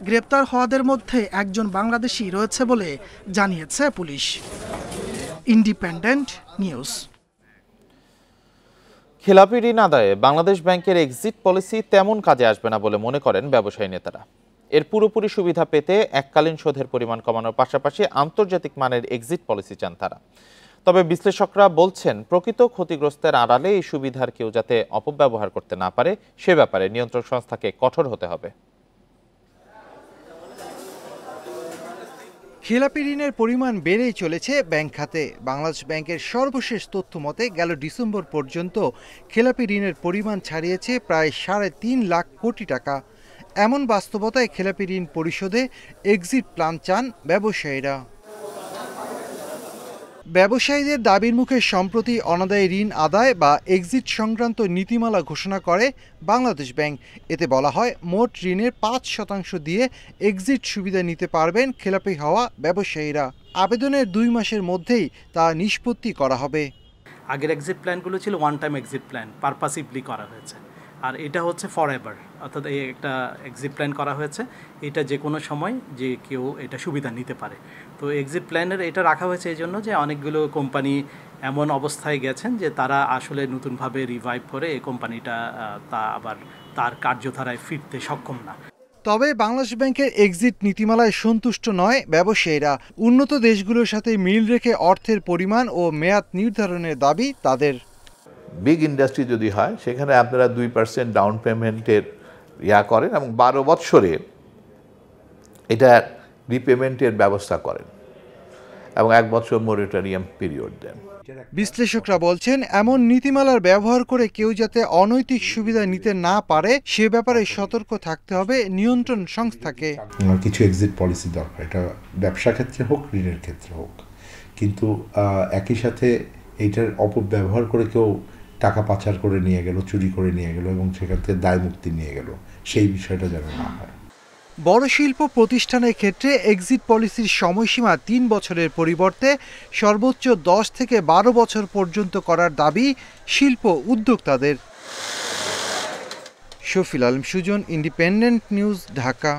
গ্রেপ্তার হওয়াদের মধ্যে একজন বাংলাদেশি রয়েছে বলে জানিয়েছে পুলিশ। Independent news. খেলাপি ঋণ আদায়ে বাংলাদেশ ব্যাংকের এক্সিট পলিসি তেমন কাজে আসবে না বলে মনে করেন ব্যবসায়ী নেতারা। এর পুরোপুরি সুবিধা পেতে এককালীন শোধের পরিমাণ কমানোর পাশাপাশি আন্তর্জাতিক মানের এক্সিট পলিসি চান তারা। তবে বিশ্লেষকরা বলছেন, প্রকৃত ক্ষতিগ্রস্তের আড়ালে এই সুবিধার কেউ যাতে অপব্যবহার করতে না পারে সে ব্যাপারে নিয়ন্ত্রক সংস্থাকে কঠোর হতে হবে। খেলাপি ঋণের পরিমাণ বেড়েই চলেছে ব্যাংক খাতে। বাংলাদেশ ব্যাংকের সর্বশেষ তথ্য মতে গেল ডিসেম্বর পর্যন্ত খেলাপি ঋণের পরিমাণ ছাড়িয়েছে প্রায় 3.5 লাখ কোটি টাকা। এমন বাস্তবতায় খেলাপি ঋণ পরিশোধে এক্সিট প্ল্যান চান ব্যবসায়ীরা। ব্যবসায়ীদের দাবির মুখে সম্প্রতি অনাদায়ী ঋণ আদায় বা এক্সিট সংক্রান্ত নীতিমালা ঘোষণা করে বাংলাদেশ ব্যাংক। এতে বলা হয়, মোট ঋণের 5% দিয়ে এক্সিট সুবিধা নিতে পারবেন খেলাপি হওয়া ব্যবসায়ীরা। আবেদনের 2 মাসের মধ্যেই তা নিষ্পত্তি করা হবে। আগের এক্সিট প্ল্যানগুলো ছিল ওয়ান টাইম এক্সিট প্ল্যান, পারপাসিভলি করা হয়েছে। আর এটা হচ্ছে ফর এভার, অর্থাৎ এই একটা এক্সিট প্ল্যান করা হয়েছে, এটা যে কোনো সময় যে কেউ এটা সুবিধা নিতে পারে। তো এক্সিট প্ল্যানের এটা রাখা হয়েছে এই জন্য যে অনেকগুলো কোম্পানি এমন অবস্থায় গেছেন যে তারা আসলে নতুনভাবে রিভাইভ করে এই কোম্পানিটা তা আবার তার কার্যধারায় ফিরতে সক্ষম না। তবে বাংলাদেশ ব্যাংকের এক্সিট নীতিমালায় সন্তুষ্ট নয় ব্যবসায়ীরা। উন্নত দেশগুলোর সাথে মিল রেখে অর্থের পরিমাণ ও মেয়াদ নির্ধারণের দাবি তাদের। বিগ ইন্ডাস্ট্রি যদি হয় সেখানে আপনারা 2% ডাউন পেমেন্টের করেন এবং 12 বৎসরে এটা রিপেমেন্টের ব্যবস্থা করেন এবং 1 বছর মনিটরিয়াম পিরিয়ড দেন। বিশ্লেষকরা বলছেন এমন নীতিমালার ব্যবহার করে কেউ যাতে অনৈতিক সুবিধা নিতে না পারে সে ব্যাপারে সতর্ক থাকতে হবে নিয়ন্ত্রণ সংস্থাকে। কিছু এক্সিট পলিসি দরকার, এটা ব্যবসা ক্ষেত্রে হোক ঋণের ক্ষেত্রে হোক, কিন্তু একই সাথে এইটার অপব্যবহার করে কেউ টাকা পাচার করে নিয়ে গেল, চুরি করে নিয়ে গেল এবং সেখান থেকে দায় মুক্তি নিয়ে গেল, সেই বিষয়টা যেন না হয়। বড় শিল্প প্রতিষ্ঠানের ক্ষেত্রে এক্সিট পলিসির সময়সীমা 3 বছরের পরিবর্তে সর্বোচ্চ 10 থেকে 12 বছর পর্যন্ত করার দাবি শিল্প উদ্যোক্তাদের। Shafil Alam Sujan, independent news, Dhaka.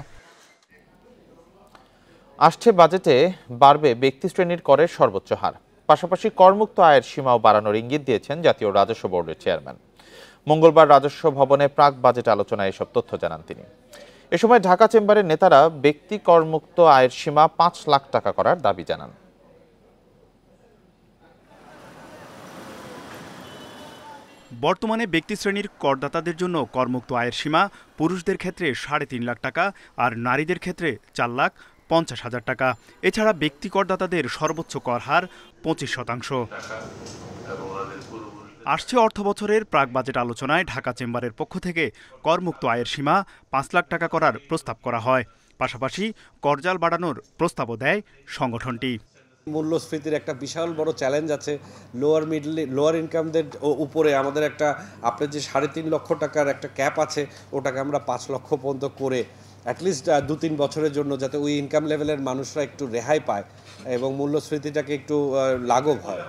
আসছে বাজেটে বাড়বে ব্যক্তি শ্রেণীর করের সর্বোচ্চ হার, পাশাপাশি করমুক্ত আয়ের সীমাও বাড়ানোর ইঙ্গিত দিয়েছেন জাতীয় রাজস্ব বোর্ডের চেয়ারম্যান। মঙ্গলবার রাজস্ব ভবনে প্রাক বাজেট আলোচনায় এসব তথ্য জানান তিনি। এ সময় ঢাকা চেম্বারের নেতারা ব্যক্তি করমুক্ত আয়ের সীমা 5 লাখ টাকা করার দাবি জানান। বর্তমানে ব্যক্তি শ্রেণীর করদাতাদের জন্য করমুক্ত আয়ের সীমা পুরুষদের ক্ষেত্রে 3.5 লাখ টাকা আর নারীদের ক্ষেত্রে 4,50,000 টাকা। এছাড়া ব্যক্তি করদাতাদের সর্বোচ্চ কর হার 25%। আসছে অর্থ বছরের প্রাক বাজেট আলোচনায় ঢাকা চেম্বারের পক্ষ থেকে করমুক্ত আয়ের সীমা 5 লাখ টাকা করার প্রস্তাব করা হয়। পাশাপাশি করজাল বাড়ানোর প্রস্তাবও দেয় সংগঠনটি। মূল্যস্ফীতির একটা বিশাল বড় চ্যালেঞ্জ আছে। লোয়ার ইনকামদের উপরে আমাদের একটা আপনার যে 3.5 লক্ষ টাকার একটা ক্যাপ আছে, ওটাকে আমরা 5 লক্ষ পর্যন্ত করে অ্যাটলিস্ট 2-3 বছরের জন্য যাতে ওই ইনকাম লেভেলের মানুষরা একটু রেহাই পায় এবং মূল্যস্ফীতিটাকে একটু লাঘব হয়।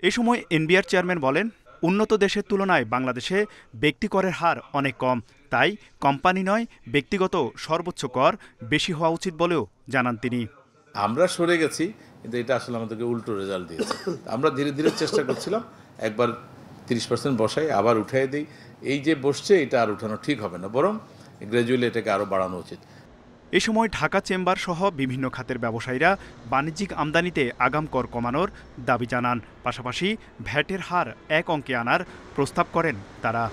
এ সময় এনবিআর চেয়ারম্যান বলেন, উন্নত দেশের তুলনায় বাংলাদেশে ব্যক্তি করের হার অনেক কম, তাই কোম্পানি নয় ব্যক্তিগত সর্বোচ্চ কর বেশি হওয়া উচিত বলেও জানান তিনি। আমরা সরে গেছি, কিন্তু এটা আসলে আমাদেরকে উল্টো রেজাল্ট দিয়েছে। আমরা ধীরে ধীরে চেষ্টা করছিলাম একবার 30% বসাই, আবার উঠাই দিই। এই যে বসছে এটা আর উঠানো ঠিক হবে না, বরং গ্র্যাজুয়ালি এটাকে আরও বাড়ানো উচিত। এ সময় ঢাকা চেম্বার সহ বিভিন্ন খাতের ব্যবসায়ীরা বাণিজ্যিক আমদানিতে আগাম কর কমানোর দাবি জানান। পাশাপাশি ভ্যাটের হার 1 অঙ্কে আনার প্রস্তাব করেন তারা।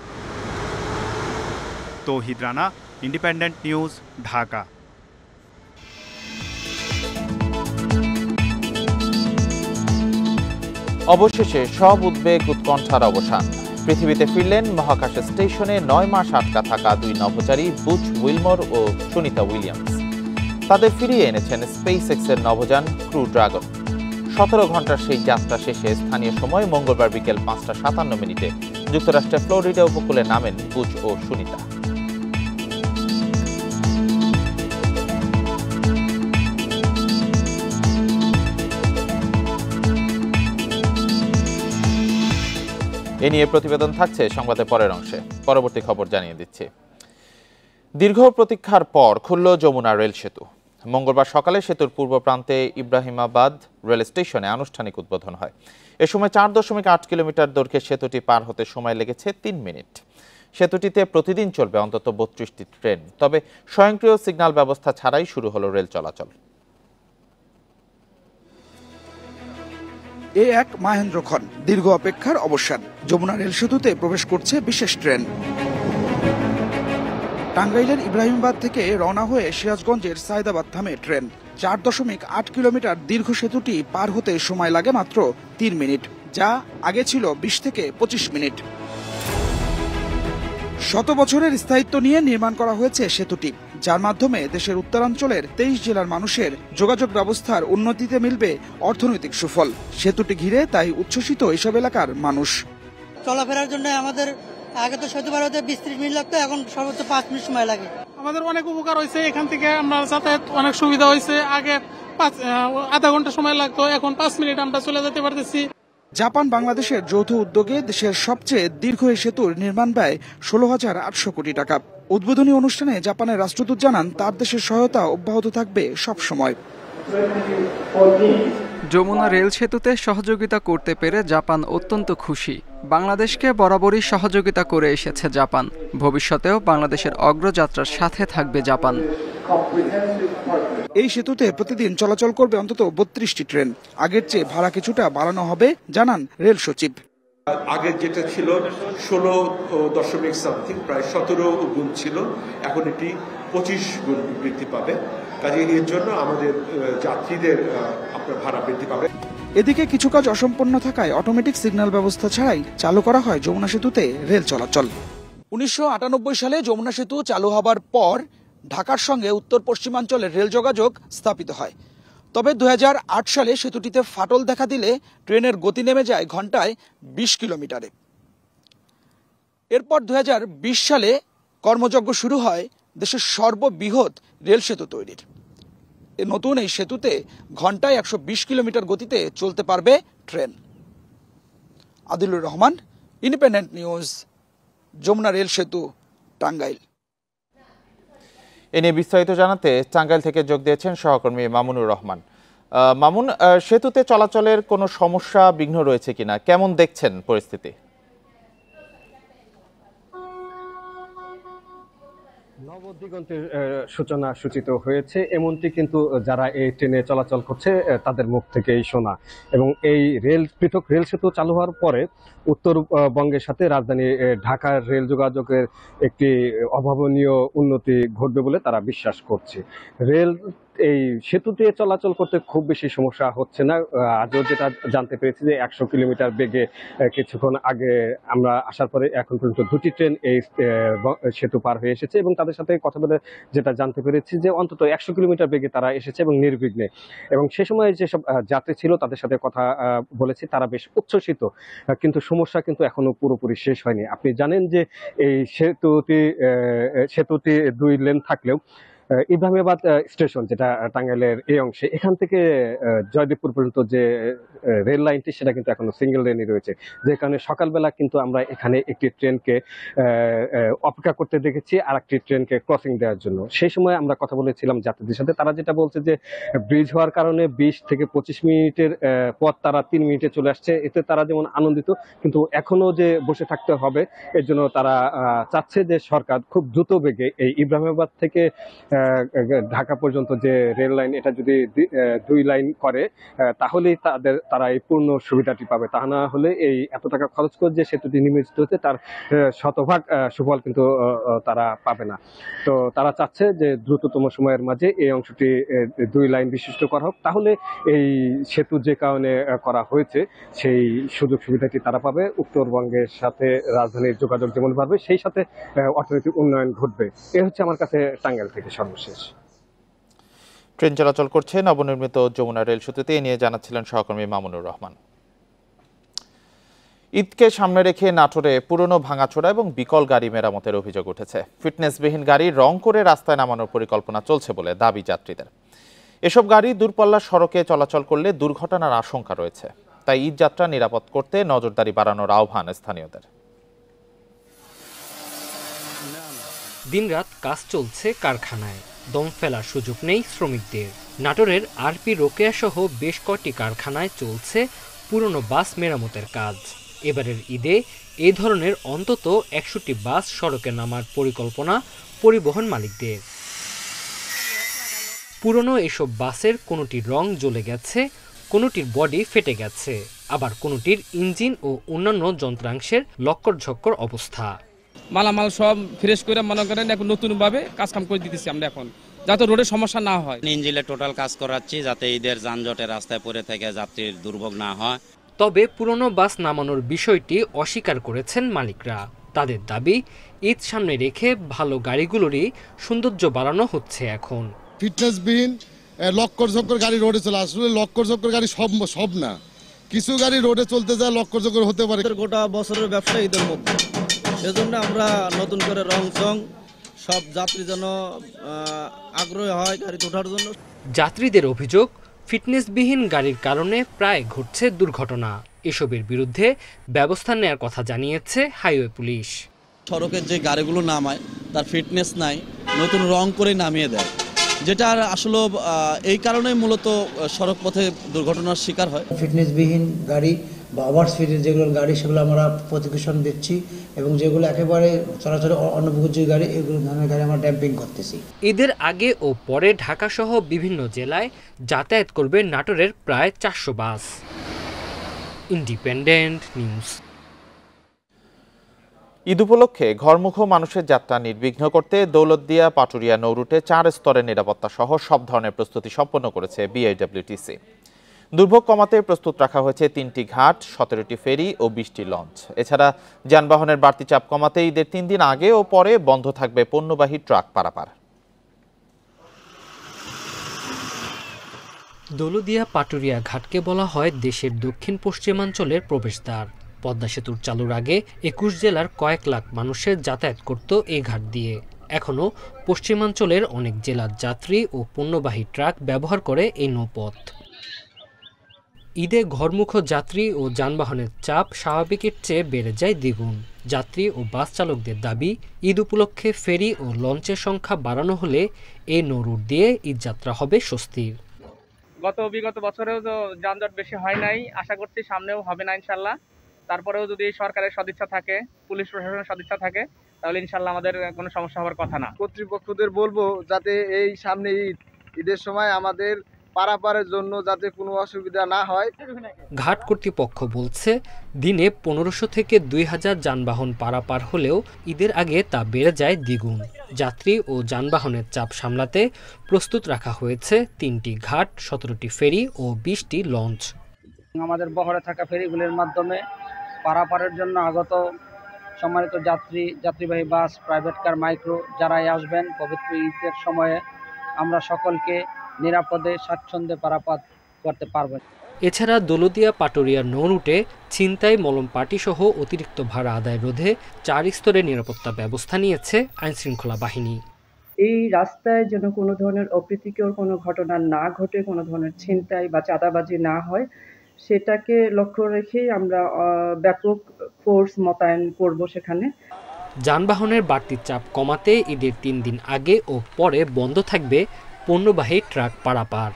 তৌহিদ রানা, ইন্ডিপেন্ডেন্ট নিউজ, ঢাকা। অবশেষে সব উদ্বেগ উৎকণ্ঠার অবসান। পৃথিবীতে ফিরলেন মহাকাশ স্টেশনে 9 মাস আটকা থাকা 2 নভোচারী বুচ উইলমর ও সুনিতা উইলিয়ামস। তাদের ফিরিয়ে এনেছেন স্পেস এক্সের নভোযান ক্রু ড্রাগন। 17 ঘন্টার সেই যাত্রা শেষে স্থানীয় সময় মঙ্গলবার বিকেল 5:57 যুক্তরাষ্ট্রের ফ্লোরিডা উপকূলে নামেন বুচ ও সুনিতা। এ নিয়ে প্রতিবেদন থাকছে সংবাদের পরের অংশে। পরবর্তী খবর জানিয়ে দিচ্ছি। দীর্ঘ প্রতীক্ষার পর খুলল যমুনা রেল সেতু। মঙ্গলবার সকালে সেতুর পূর্ব প্রান্তে ইব্রাহিমাবাদ রেল স্টেশনে আনুষ্ঠানিক উদ্বোধন হয়। এ সময় 4.8 কিলোমিটার দৈর্ঘ্যের সেতুটি পার হতে সময় লেগেছে 3 মিনিট। সেতুটিতে প্রতিদিন চলবে অন্তত 32টি ট্রেন, তবে স্বয়ংক্রিয় সিগন্যাল ব্যবস্থা ছাড়াই শুরু হলো রেল চলাচল। এ এক মাহেন্দ্রক্ষণ, দীর্ঘ অপেক্ষার অবসান। যমুনা রেল সেতুতে প্রবেশ করছে বিশেষ ট্রেন। টাঙ্গাইলের ইব্রাহিমাবাদ থেকে রওনা হয়ে সিরাজগঞ্জের সায়দাবাদ থামে ট্রেন। 4.8 কিলোমিটার দীর্ঘ সেতুটি পার হতে সময় লাগে মাত্র 3 মিনিট, যা আগে ছিল 20 থেকে 25 মিনিট। 100 বছরের স্থায়িত্ব নিয়ে নির্মাণ করা হয়েছে সেতুটি, যার মাধ্যমে দেশের উত্তরাঞ্চলের 23 জেলার মানুষের যোগাযোগ ব্যবস্থার উন্নতিতে মিলবে অর্থনৈতিক সুফল। সেতুটি ঘিরে তাই উচ্ছ্বসিত এসব এলাকার মানুষ। চলাফেরার জন্য আমাদের আগে তো সেতু পার হতে 20-30 মিনিট লাগতো, এখন সর্বোচ্চ 5 মিনিট সময় লাগে। আমাদের অনেক উপকার হয়েছে, এখান থেকে আমরা যাতায়াত অনেক সুবিধা হয়েছে। আগে আধা ঘন্টা সময় লাগতো, এখন 5 মিনিট আমরা চলে যেতে পারতেছি। জাপান বাংলাদেশের যৌথ উদ্যোগে দেশের সবচেয়ে দীর্ঘ এই সেতুর নির্মাণ ব্যয় 16,800 কোটি টাকা। উদ্বোধনী অনুষ্ঠানে জাপানের রাষ্ট্রদূত জানান, তার দেশের সহায়তা অব্যাহত থাকবে সব সময়। যমুনা রেল সেতুতে সহযোগিতা করতে পেরে জাপান অত্যন্ত খুশি। বাংলাদেশকে বরাবরই সহযোগিতা করে এসেছে জাপান, ভবিষ্যতেও বাংলাদেশের অগ্রযাত্রার সাথে থাকবে জাপান। এই সেতুতে প্রতিদিন চলাচল করবে অন্তত 32টি ট্রেন। আগের চেয়ে ভাড়া কিছুটা বাড়ানো হবে জানান রেল সচিব। আগে যেটা ছিল 16.something প্রায় 17 গুণ ছিল, এখন এটি 25 গুণ বৃদ্ধি পাবে। কাজে এর জন্য আমাদের যাত্রীদের আপনার ভাড়া বৃদ্ধি পাবে। এদিকে কিছু কাজ অসম্পন্ন থাকায় অটোমেটিক সিগন্যাল ব্যবস্থা ছাড়াই চালু করা হয় যমুনা সেতুতে রেল চলাচল। 1998 সালে যমুনা সেতু চালু হবার পর ঢাকার সঙ্গে উত্তর পশ্চিমাঞ্চলের রেল যোগাযোগ স্থাপিত হয়। তবে 2008 সালে সেতুটিতে ফাটল দেখা দিলে ট্রেনের গতি নেমে যায় ঘন্টায় 20 কিলোমিটারে। এরপর 2020 সালে কর্মযজ্ঞ শুরু হয় দেশের সর্ববৃহৎ রেল সেতু তৈরির। নতুন এই সেতুতে ঘন্টায় 120 কিলোমিটার গতিতে চলতে পারবে train. Adilur Rahman, independent news, Jamuna rail সেতু, টাঙ্গাইল। এ নিয়ে বিস্তারিত জানাতে টাঙ্গাইল থেকে যোগ দিয়েছেন সহকর্মী মামুনুর রহমান। মামুন, সেতুতে চলাচলের কোনো সমস্যা বিঘ্ন রয়েছে কিনা, কেমন দেখছেন পরিস্থিতি? নবদিগন্তের সূচনা সূচিত হয়েছে এমনটি কিন্তু যারা এই ট্রেনে চলাচল করছে তাদের মুখ থেকেই শোনা। এবং এই পৃথক রেল সেতু চালু হওয়ার পরে উত্তরবঙ্গের সাথে রাজধানী ঢাকার রেল যোগাযোগের একটি অভাবনীয় উন্নতি ঘটবে বলে তারা বিশ্বাস করছে। এই সেতুতে চলাচল করতে খুব বেশি সমস্যা হচ্ছে না। আজও যেটা জানতে পেরেছি যে 100 কিলোমিটার বেগে কিছুক্ষণ আগে আমরা আসার পরে এখন পর্যন্ত 2টি ট্রেন এই সেতু পার হয়ে এসেছে এবং তাদের সাথে কথা বলে যেটা জানতে পেরেছি যে অন্তত 100 কিলোমিটার বেগে তারা এসেছে এবং নির্বিঘ্নে। এবং সে সময় যেসব যাত্রী ছিল তাদের সাথে কথা বলেছি, তারা বেশ উচ্ছ্বসিত, কিন্তু সমস্যা কিন্তু এখনো পুরোপুরি শেষ হয়নি। আপনি জানেন যে এই সেতুটি 2 লেন থাকলেও ইব্রাহিমাবাদ স্টেশন, যেটা টাঙ্গাইলের এই অংশে, এখান থেকে জয়দেবপুর পর্যন্ত যে রেল লাইনটি সেটা কিন্তু এখনো সিঙ্গেল লেনই রয়েছে। যে কারণে সকালবেলা কিন্তু আমরা এখানে একটি ট্রেনকে অপেক্ষা করতে দেখেছি আর একটি ট্রেনকে ক্রসিং দেওয়ার জন্য। সেই সময় আমরা কথা বলেছিলাম যাত্রীদের সাথে, তারা যেটা বলছে যে ব্রিজ হওয়ার কারণে 20 থেকে 25 মিনিটের পথ তারা 3 মিনিটে চলে আসছে। এতে তারা যেমন আনন্দিত, কিন্তু এখনো যে বসে থাকতে হবে এর জন্য তারা চাচ্ছে যে সরকার খুব দ্রুত বেগে এই ইব্রাহিমাবাদ থেকে ঢাকা পর্যন্ত যে রেল লাইন, এটা যদি 2 লাইন করে তাহলেই তারা এই পূর্ণ সুবিধাটি পাবে। তা না হলে এই এত টাকা খরচ করে যে সেতুটি নির্মিত হচ্ছে তার শতভাগ সুফল কিন্তু তারা পাবে না। তো তারা চাচ্ছে যে দ্রুততম সময়ের মাঝে এই অংশটি 2 লাইন বিশিষ্ট করা হোক, তাহলে এই সেতু যে কারণে করা হয়েছে সেই সুযোগ সুবিধাটি তারা পাবে। উত্তরবঙ্গের সাথে রাজধানীর যোগাযোগ যেমন বাড়বে, সেই সাথে অর্থনৈতিক উন্নয়ন ঘটবে। এ হচ্ছে আমার কাছে টাঙ্গাইল থেকে সর্বশেষ। ট্রেন চলাচল করছে নবনির্মিত যমুনা রেল সেতুতে, এ নিয়ে জানাচ্ছিলেন সহকর্মী মামুনুর রহমান। ঈদকে সামনে রেখে নাটোরে পুরনো ভাঙাচোরা এবং বিকল গাড়ি মেরামতের অভিযোগ উঠেছে। ফিটনেসবিহীন গাড়ি রং করে রাস্তায় নামানোর পরিকল্পনা চলছে বলে দাবি যাত্রীদের। এসব গাড়ি দূরপাল্লার সড়কে চলাচল করলে দুর্ঘটনার আশঙ্কা রয়েছে, তাই ঈদ যাত্রা নিরাপদ করতে নজরদারি বাড়ানোর আহ্বান স্থানীয়দের। দিনরাত কাজ চলছে কারখানায়, দম ফেলার সুযোগ নেই শ্রমিকদের। নাটোরের আরপি রোকেয়া সহ বেশ কয়েকটি কারখানায় চলছে পুরনো বাস মেরামতের কাজ। এবারের ঈদে এই ধরনের অন্তত 100টি বাস সড়কে নামার পরিকল্পনা পরিবহন মালিকদের। পুরনো এসব বাসের কোনোটির রং জ্বলে গেছে, কোনোটির বডি ফেটে গেছে, আবার কোনোটির ইঞ্জিন ও অন্যান্য যন্ত্রাংশের লক্কর ঝক্কর অবস্থা। মালামাল সব ফ্রেশ করে মনে করেন এখন নতুনভাবে কাজকাম করে দিতেছি আমরা এখন, যাতে রোডের সমস্যা না হয়। ইঞ্জিনে টোটাল কাজ করাচ্ছি যাতে ঈদের যানজটে রাস্তায় পড়ে থেকে যাত্রীর দুর্ভোগ না হয়। তবে পুরনো বাস নামানোর বিষয়টি অস্বীকার করেছেন মালিকরা। তাদের দাবি, ঈদ সামনে রেখে ভালো গাড়িগুলোরই সৌন্দর্য বাড়ানো হচ্ছে এখন। ফিটনেসবিহীন লক্কর ঝক্কর গাড়ি রোডে চলে, আসলে লক্কর ঝক্কর গাড়ি সব না, কিছু গাড়ি রোডে চলতে যায় লক্কর ঝক্কর হতে পারে। গোটা বছরের ব্যবসা ঈদের মধ্যে, সেজন্য আমরা নতুন করে রং চং সব যাত্রী যেন আগ্রহী হয় গাড়িতে ওঠার জন্য। যাত্রীদের অভিযোগ, ফিটনেসবিহীন গাড়ির কারণে প্রায় ঘটছে দুর্ঘটনা। এসবের বিরুদ্ধে ব্যবস্থা নেওয়ার কথা জানিয়েছে হাইওয়ে পুলিশ। সড়কের যে গাড়িগুলো নামায় তার ফিটনেস নাই, নতুন রং করে নামিয়ে দেয়, যেটা আসলে এই কারণেই মূলত সড়ক পথে দুর্ঘটনার শিকার হয়। ফিটনেসবিহীন গাড়ি বা ওভার স্পিডের যেগুলো গাড়ি সেগুলো আমরা প্রতিকূষণ দিচ্ছি এবং যেগুলো একেবারে চলাচলে অনুপযোগী গাড়ি, এগুলো ধরনের গাড়ি আমরা ড্যাম্পিং করতেছি। ঈদের আগে ও পরে ঢাকা সহ বিভিন্ন জেলায় যাতায়াত করবে নাটোরের প্রায় 400 বাস। Independent news. ঈদ উপলক্ষে ঘরমুখো মানুষের যাত্রা নির্বিঘ্ন করতে দৌলতদিয়া পাটুরিয়া নৌরুটে 4 স্তরের নিরাপত্তা সহ সব ধরনের প্রস্তুতি সম্পন্ন করেছে বিআইডব্লিউটিসি। দুর্ভোগ কমাতে প্রস্তুত রাখা হয়েছে 3টি ঘাট, 17টি ফেরি ও 20টি লঞ্চ। এছাড়া যানবাহনের বাড়তি চাপ কমাতে ঈদের 3 দিন আগে ও পরে বন্ধ থাকবে পণ্যবাহী ট্রাক পারাপার। দৌলতদিয়া পাটুরিয়া ঘাটকে বলা হয় দেশের দক্ষিণ পশ্চিমাঞ্চলের প্রবেশদ্বার। পদ্মা সেতুর চালুর আগে 21 জেলার কয়েক লাখ মানুষের যাতায়াত করত এই ঘাট দিয়ে। এখনও পশ্চিমাঞ্চলের অনেক জেলার যাত্রী ও পণ্যবাহী ট্রাক ব্যবহার করে এই নৌপথ। ঈদে ঘরমুখো যাত্রী ও যানবাহনের চাপ স্বাভাবিকের চেয়ে বেড়ে যায় দ্বিগুণ। যাত্রী ও বাস চালকদের দাবি, ঈদ উপলক্ষে ফেরি ও লঞ্চের সংখ্যা বাড়ানো হলে এই নৌরুট দিয়ে ঈদযাত্রা হবে স্বস্তির। বিগত বছরেও তো যানজট বেশি হয় নাই, আশা করছি সামনেও হবে না ইনশাল্লাহ। তারপরেও যদি সরকারের সদিচ্ছা থাকে, পুলিশ প্রশাসনের সদিচ্ছা থাকে, তাহলে ইনশাল্লাহ আমাদের কোনো সমস্যা হওয়ার কথা না। কর্তৃপক্ষদের বলবো যাতে এই সামনে ঈদের সময় আমাদের পারাপারের জন্য যাতে কোনো অসুবিধা না হয়। ঘাট কর্তৃপক্ষ বলছে দিনে 1500 থেকে 2000 যানবাহন পারাপার হলেও ঈদের আগে তা বেড়ে যায় দ্বিগুণ। যাত্রী ও যানবাহনের চাপ সামলাতে প্রস্তুত রাখা হয়েছে 3টি ঘাট, 17টি ফেরি ও 20টি লঞ্চ। আমাদের বহরে থাকা ফেরিগুলির মাধ্যমে পারাপারের জন্য আগত সম্মানিত যাত্রীবাহী বাস, প্রাইভেট কার, মাইক্রো যারাই আসবেন পবিত্র ঈদের সময়ে আমরা সকলকে নিরাপদে স্বাচ্ছন্দ্যে পারাপার করতে পারব। এছাড়া দৌলতদিয়া পাটুরিয়া নৌরুটে ছিনতাই, মলম পার্টি সহ অতিরিক্ত ভাড়া আদায় রোধে 4 স্তরের নিরাপত্তা ব্যবস্থা নিয়েছে আইনশৃঙ্খলা বাহিনী। এই রাস্তায় যেন কোনো ধরনের অপ্রীতিকর কোনো ঘটনা না ঘটে, কোনো ধরনের ছিনতাই বা চাঁদাবাজি না হয়, সেটাকে লক্ষ্য রেখেই আমরা ব্যাপক ফোর্স মোতায়েন করব সেখানে। যানবাহনের বাড়তি চাপ কমাতে ঈদের 3 দিন আগে ও পরে বন্ধ থাকবে পণ্যবাহী ট্রাক পারাপার।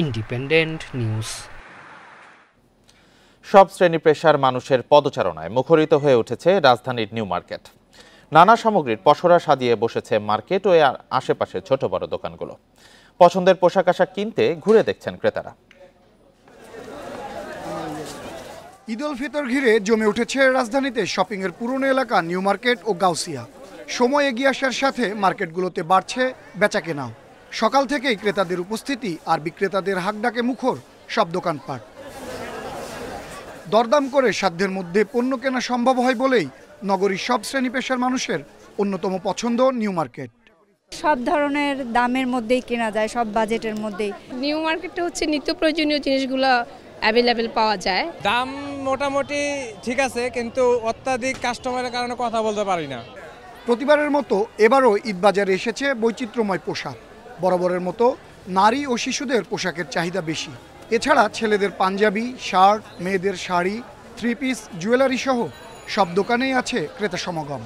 Independent news. সব শ্রেণী পেশার মানুষের পদচারণায় মুখরিত হয়ে উঠেছে রাজধানীর নিউ মার্কেট। নানা সামগ্রীর পসরা সাজিয়ে বসেছে মার্কেট ও আশেপাশের ছোট বড় দোকানগুলো। পছন্দের পোশাক আশাক কিনতে ঘুরে দেখছেন ক্রেতারা। ঈদ উল ফিতর ঘিরে জমে উঠেছে রাজধানীতে শপিংয়ের পুরনো এলাকা নিউ মার্কেট ও গাউসিয়া। সময় এগিয়ে আসার সাথে মার্কেটগুলোতে বাড়ছে বেচাকেনাও। সকাল থেকেই ক্রেতাদের উপস্থিতি আর বিক্রেতাদের হাঁকডাকে মুখর সব দোকানপাট। দরদাম করে সাধ্যের মধ্যে পণ্য কেনা সম্ভব হয় বলেই নগরীর সব শ্রেণী পেশার মানুষের অন্যতম পছন্দ নিউ মার্কেট। সব ধরনের দামের মধ্যেই কেনা যায়, সব বাজেটের মধ্যেই। নিউ মার্কেটে হচ্ছে নিত্য প্রয়োজনীয় জিনিসগুলো অ্যাভেলেবেল পাওয়া যায়। দাম মোটামুটি ঠিক আছে, কিন্তু অত্যাধিক কাস্টমারের কারণে কথা বলতে পারি না। প্রতিবারের মতো এবারও ঈদ বাজারে এসেছে বৈচিত্র্যময় পোশাক। বরাবরের মতো নারী ও শিশুদের পোশাকের চাহিদা বেশি। এছাড়া ছেলেদের পাঞ্জাবি, শার্ট, মেয়েদের শাড়ি, 3 পিস, জুয়েলারি সহ সব দোকানেই আছে ক্রেতা সমাগম।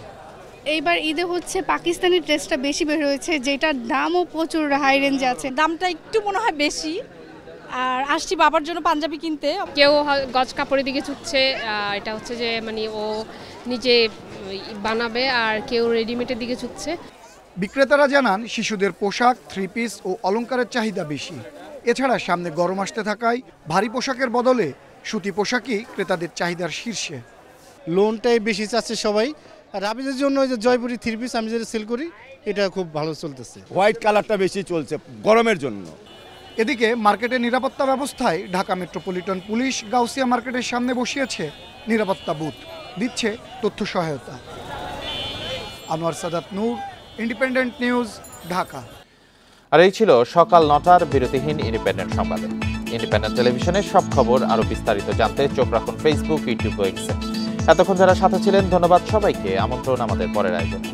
এইবার ঈদে হচ্ছে পাকিস্তানি ড্রেসটা বেশি বের হয়েছে, যেটার দামও প্রচুর হাই রেঞ্জে আছে। দামটা একটু মনে হয় বেশি। আর আসছি বাবার জন্য পাঞ্জাবি কিনতে। কেউ গজ কাপড়ের দিকে ছুটছে, এটা হচ্ছে যে মানে ও নিজে বানাবে, আর কেউ রেডিমেডের দিকে ছুটছে। বিক্রেতারা জানান শিশুদের পোশাক, 3 পিস ও অলংকারের চাহিদা বেশি। এছাড়া সামনে গরম আসতে থাকায় ভারী পোশাকের বদলে সুতি পোশাকই ক্রেতাদের চাহিদার শীর্ষে। লোনটাই বেশি চাচ্ছে সবাই। আর রাবিজের জন্য যে জয়পুরি 3 পিস আমি যেটা সেল করি, এটা খুব ভালো চলতেছে। হোয়াইট কালারটা বেশি চলছে গরমের জন্য। এদিকে মার্কেটের নিরাপত্তা ব্যবস্থায় ঢাকা মেট্রোপলিটন পুলিশ গাউসিয়া মার্কেটের সামনে বসিয়েছে নিরাপত্তা বুথ, দিচ্ছে তথ্য সহায়তা। আনোয়ার সাদাত নূর, ইন্ডিপেন্ডেন্ট নিউজ, ঢাকা। আর এই ছিল সকাল 9টার বিরতিহীন ইন্ডিপেন্ডেন্ট সংবাদে। ইন্ডিপেন্ডেন্ট টেলিভিশনের সব খবর আরো বিস্তারিত জানতে চোখ রাখুন ফেসবুক, ইউটিউব ও এক্সে। এতক্ষণ যারা সাথে ছিলেন ধন্যবাদ সবাইকে। আমন্ত্রণ আমাদের পরের আয়োজনে।